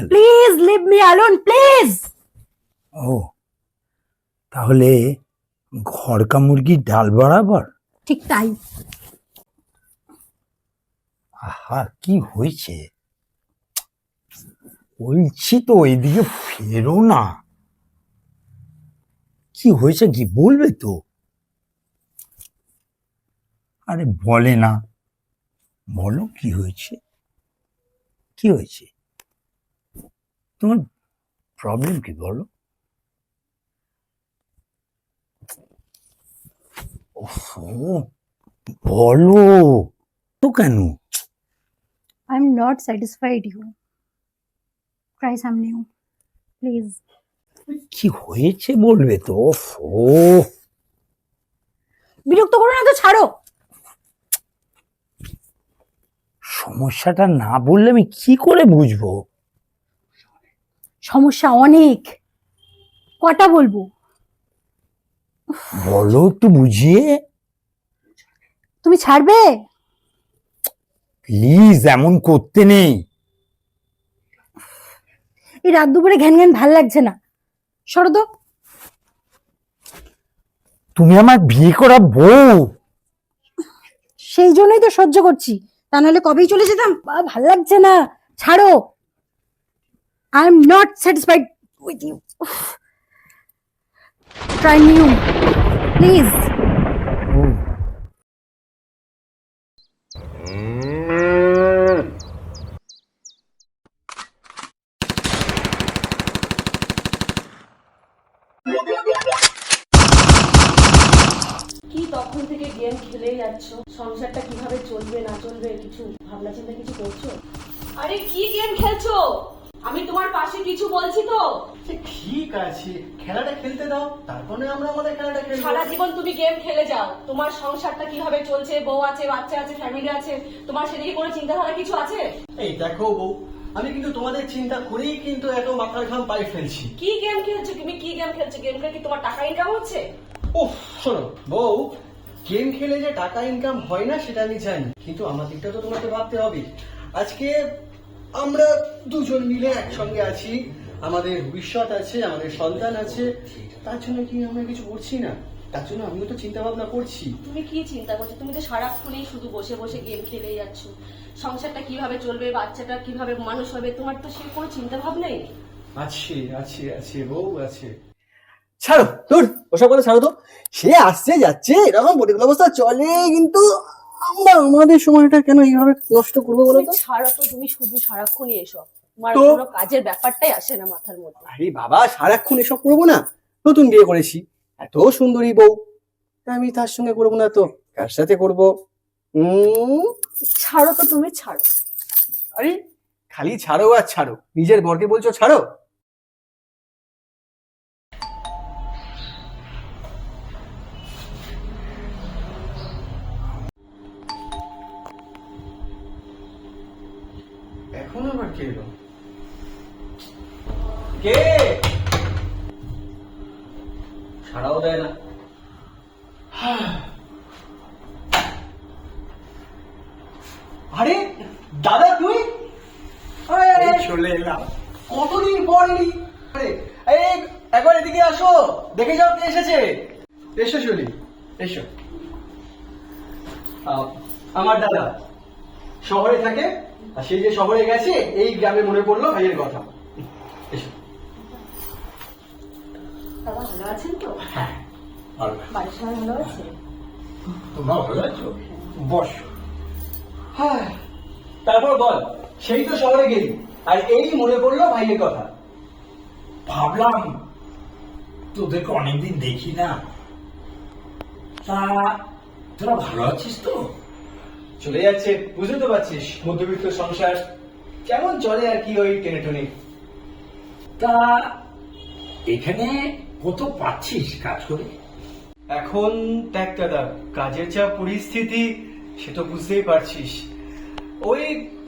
গেল? Please leave me alone please. ও তাহলে ঘরকা মুরগির ডাল বরাবর? ঠিক তাই। আহা কি হয়েছে? বলছি তো এইদিকে ফেরো না। কি হয়েছে কি বলবে তো? আরে বলে না, বলো কি হয়েছে? কি হয়েছে তোমার? প্রবলেম কি বলো? ওফো, বলো তো কেন? I am not satisfied you. Try some new please. কি হয়েছে বলবে তো? ওফো, বিরক্ত করো না তো, ছাড়ো। সমস্যাটা না বললে আমি কি করে বুঝবো? সমস্যা অনেক, কটা বলবো? বলো একটু বুঝিয়ে। তুমি ছাড়বে? প্লিজ, এমন করতে নেই। এই রাত দুপুরে ঘ্যান ঘ্যান ভাল লাগছে না, সরো তো। তুমি আমার বিয়ে করা বউ। সেই জন্যই তো সহ্য করছি, তা নাহলে কবেই চলে যেতাম। ভাল লাগছে না, ছাড়ো। I am not satisfied with you. Try new please. কি তখন থেকে গেম খেলেই যাচ্ছ? সংসারটা কিভাবে চলবে না চলবে কিছু ভাবনা চিন্তা কিছু করছো? আরে কি গেম খেলছো? আমি তোমার পাশে কিছু বলছি তো। ঠিক আছে, খেলাটা খেলতে দাও, তারপরে আমরা আমাদের খেলাটা খেলবো। সারা জীবন তুমি গেম খেলে যাও, তোমার সংসারটা কিভাবে চলছে, বউ আছে, বাচ্চা আছে, ফ্যামিলি আছে, তোমার সেদিকে কোনো চিন্তাধারা কিছু আছে? এই দেখো বউ, আমি কিন্তু তোমাদের চিন্তা করেই কিন্তু এত মাথার ঘাম পায়ে ফেলছি। কি গেম খেলছো তুমি? কি গেম খেলছো? গেম খেলে কি তোমার টাকা ইনকাম হচ্ছে? ওহ শোনো বউ, গেম খেলে যে টাকা ইনকাম হয় না সেটা আমি জানি, কিন্তু আমার দিকটা তো তোমাকে ভাবতে হবে। আজকে আমরা দুজন মিলে একসঙ্গে আছি, আমাদের ভবিষ্যৎ আছে, আমাদের সন্তান আছে, তার জন্য কি আমরা কিছু করছি না? তার জন্য আমিও তো চিন্তা ভাবনা করছি। তুমি কি চিন্তা করছো? তুমি তো সারাক্ষণই শুধু বসে বসে গেম খেলেই যাচ্ছ। সংসারটা কিভাবে চলবে, বাচ্চাটা কিভাবে মানুষ হবে, তোমার তো সে কোনো চিন্তা ভাবনাই নেই। আছে আছে আছে বউ আছে। ছাড়ো তোর ওসব কথা, ছাড়ো তো। সে আসছে যাচ্ছে, এরকম প্রতিকূল অবস্থা চলে, কিন্তু আমরা আমাদের সময়টা কেন এইভাবে নষ্ট করবো বলো তুমি তো? ছাড়ো তো, তুমি শুধু সারাক্ষণই এসব, তোমার তো? কোনো কাজের ব্যাপারটাই আসে না মাথার মধ্যে। আরে বাবা, সারাক্ষণ এসব করবো না? নতুন বিয়ে করেছি, এত সুন্দরী বউ, আমি তার সঙ্গে করবো না তো কার সাথে করবো? ছাড়ো তো, তুমি ছাড়ো। আরে খালি ছাড়ো আর ছাড়ো, নিজের বরকে বলছো ছাড়ো? এখন আবার কে এলো? কে? সাড়াও দেয় না। আরে দাদা তুই? আরে চলে এলাম। কতদিন পর এলি? আরে এই একবার এদিকে আসো, দেখে যাও কে এসেছে। এসো চলি, এসো। আমার দাদা শহরে থাকে, আর সেই যে শহরে গেছে, এই গ্রামে মনে পড়লো ভাইয়ের কথা। এসো। দাদা ভালো আছেন তো? হ্যাঁ ভালো। বাড়ির সবাই ভালো আছে? তোমরা ভালো আছো? বস। হ্যাঁ, তারপর বল, সেই তো শহরে গেলি, আর এই মনে পড়লো ভাইয়ের কথা। ভাবলাম তোদেরকে অনেকদিন দেখি না, তা তোরা ভালো আছিস তো? চলে যাচ্ছে, বুঝতে তো পারছিস, মধ্যবিত্ত সংসার কেমন চলে আর কি, ওই টেনে টুনে। তা এখানে কত পাচ্ছিস কাজ করে? এখন দেখ দাদা, কাজের যা পরিস্থিতি সে তো বুঝতেই পারছিস, ওই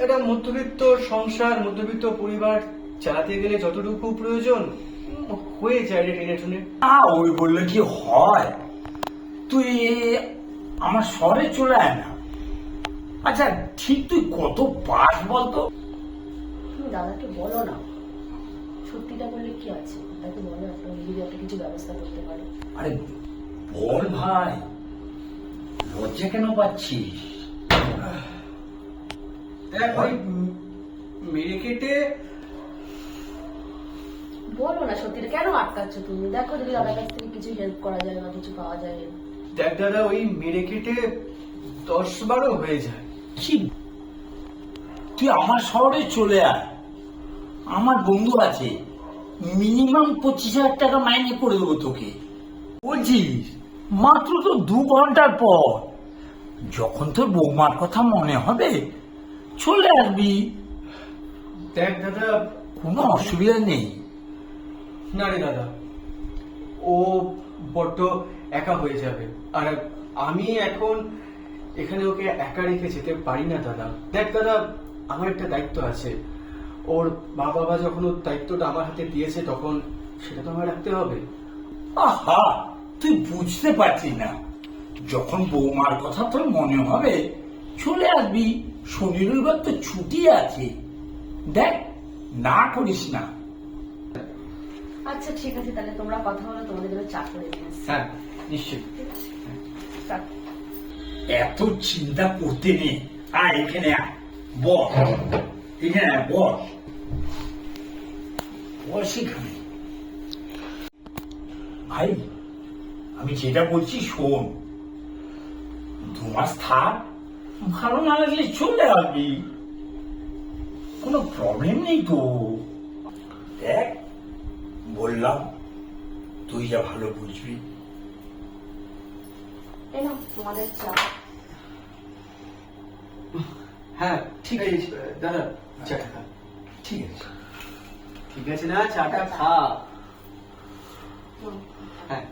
একটা মধ্যবিত্ত সংসার, মধ্যবিত্ত পরিবার চালাতে গেলে যতটুকু প্রয়োজন হয়ে যায় রে টেনে টুনে। ওই বললে কি হয়? তুই আমার শহরে চলে আয় না। আচ্ছা ঠিক তুই কত পাস বলতো? তুমি দাদাকে বলো না, সত্যিটা বললে কি আছে, তাকে বলো একটা যদি একটা কিছু ব্যবস্থা করতে পারে। আরে বল ভাই, লজ্জা কেন পাচ্ছিস? দেখ ওই মেরে কেটে বলো না সত্যিটা, কেন আটকাচ্ছ তুমি? দেখো যদি দাদার কাছ থেকে কিছু হেল্প করা যায় বা কিছু পাওয়া যায়। দেখ দাদা, ওই মেরে কেটে 10-12 হয়ে যায়। কি, তুই আমার শহরে চলে আয়, আমার বন্ধু আছে, মিনিমাম 25,000 টাকা মাইনে করে দেবো তোকে। বলছিস মাত্র তো 2 ঘন্টার পর, যখন তোর বৌমার কথা মনে হবে চলে আসবি, দেখ দাদা, কোনো অসুবিধা নেই। না রে দাদা, ও বড্ড একা হয়ে যাবে, আর আমি এখন এখানে ওকে একা রেখে যেতে পারি না দাদা। দেখ দাদা, আমার একটা দায়িত্ব আছে, ওর বাবা যখন ওর দায়িত্বটা আমার হাতে দিয়েছে তখন সেটা তো আমার রাখতে হবে। আহা, তুই বুঝতে পারছিস না, যখন বৌমার কথা তোর মনে হবে চলে আসবি, শনি রবিবার তো ছুটি আছে, দেখ না করিস না। আচ্ছা ঠিক আছে, তাহলে তোমরা কথা বলো, তোমাদের জন্য চা করে নিয়ে আসছি। হ্যাঁ নিশ্চয়ই। ঠিক আছে, চা। এত চিন্তা করতে নেই, আয় এখানে আয়, বস এখানে আয়, বস এখানে। ভাই আমি যেটা বলছি শোন, 2 মাস থাক, ভালো না লাগলে চলে আসবি, কোনো প্রবলেম নেই তো। দেখ বললাম, তুই যা ভালো বুঝবি। এই নাও তোমাদের চা। হ্যাঁ ঠিক আছে দাদা, চাটা খা। ঠিক আছে, ঠিক আছে না, চাটা খা। হ্যাঁ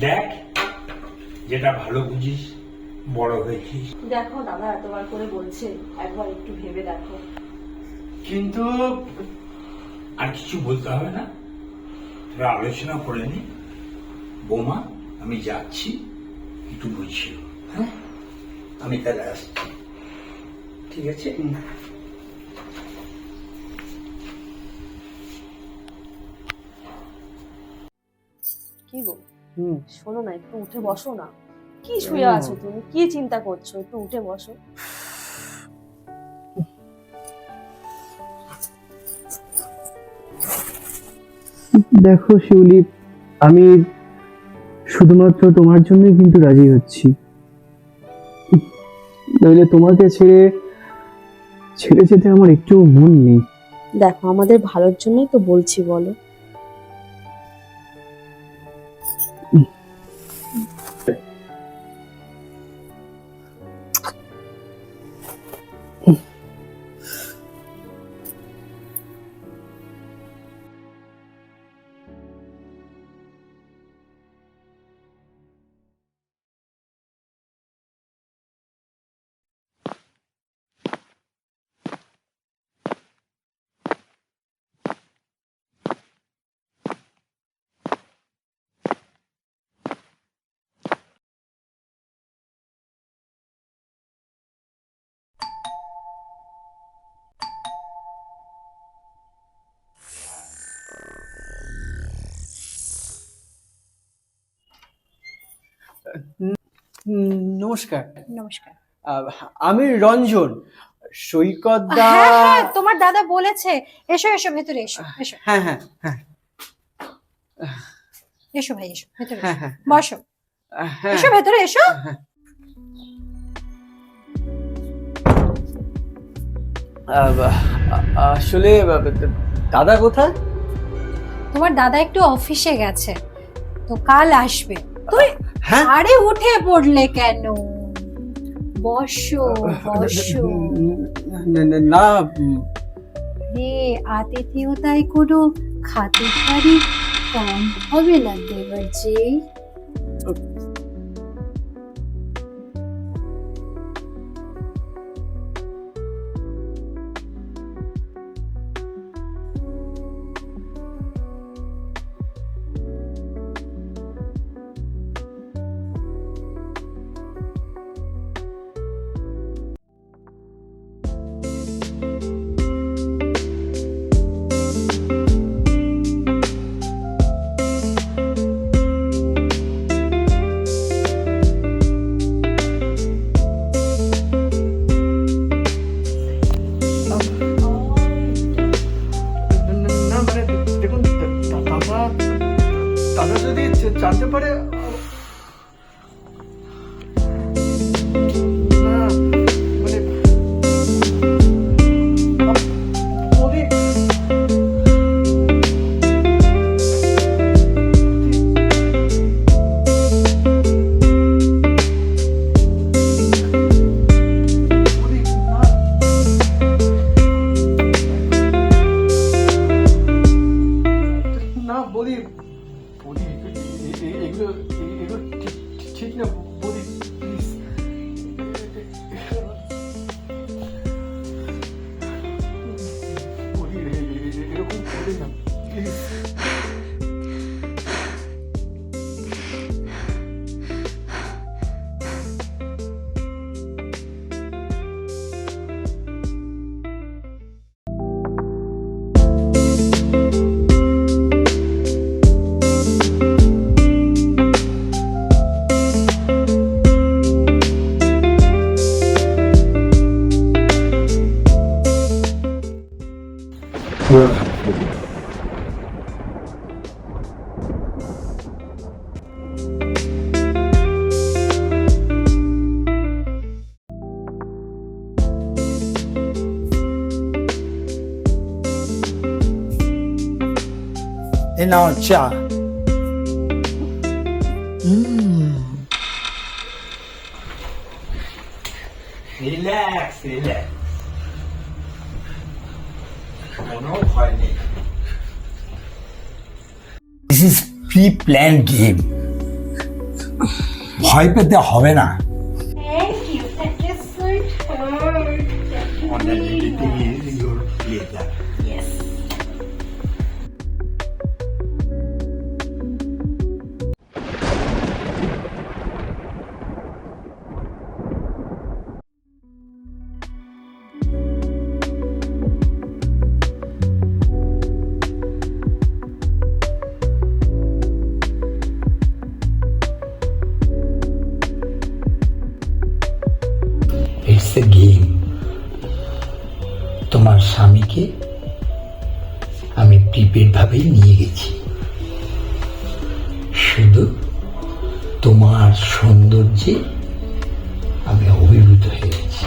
দেখ যেটা ভালো বুঝিস, বড় হয়েছিস। দেখো দাদা এতবার করে বলছে, একবার একটু ভেবে দেখো। কিন্তু আর কিছু বলতে হবে না, তোরা আলোচনা করে নি। বৌমা আমি যাচ্ছি, একটু বুঝিও, হ্যাঁ আমি তাহলে আসছি, ঠিক আছে? কি গো, শোনো না, একটু উঠে বসো না। কি শুয়ে আছো তুমি, কি চিন্তা করছো? একটু উঠে বসো। দেখো শিউলি, আমি শুধুমাত্র তোমার জন্যই কিন্তু রাজি হচ্ছি, নইলে তোমাকে ছেড়ে ছেড়ে যেতে আমার একটুও মন নেই। দেখো আমাদের ভালোর জন্যই তো বলছি, বলো। নমস্কার, নমস্কার। আমি রঞ্জন, সৈকত দা। হ্যাঁ হ্যাঁ, তোমার দাদা বলেছে, এসো এসো ভেতরে এসো, এসো হ্যাঁ হ্যাঁ হ্যাঁ এসো ভাই, এসো ভেতরে হ্যাঁ এসো। হ্যাঁ বসো, হ্যাঁ এসো ভেতরে এসো। আসলে দাদা কোথায়? তোমার দাদা একটু অফিসে গেছে, তো কাল আসবে। তুই হ্যাঁ আরে উঠে পড়লে কেন? বসো বসো। না, রে আতিথেয়তায় কোনো খাতিরদারি কম হবে না দেবরজি। ঠিক না বৌদি প্লিজ। বৌদি এরকম করে না প্লিজ। এ নাও চা। রিল্যাক্স রিল্যাক্স, কোনো ভয় নেই। This is pre plan game, ভয় পেতে হবে না। Thank you. That is sweet. Yes. It's a game. তোমার স্বামীকে আমি প্রিপেড ভাবেই নিয়ে গেছি, শুধু তোমার সৌন্দর্যে আমি অভিভূত হয়ে গেছি।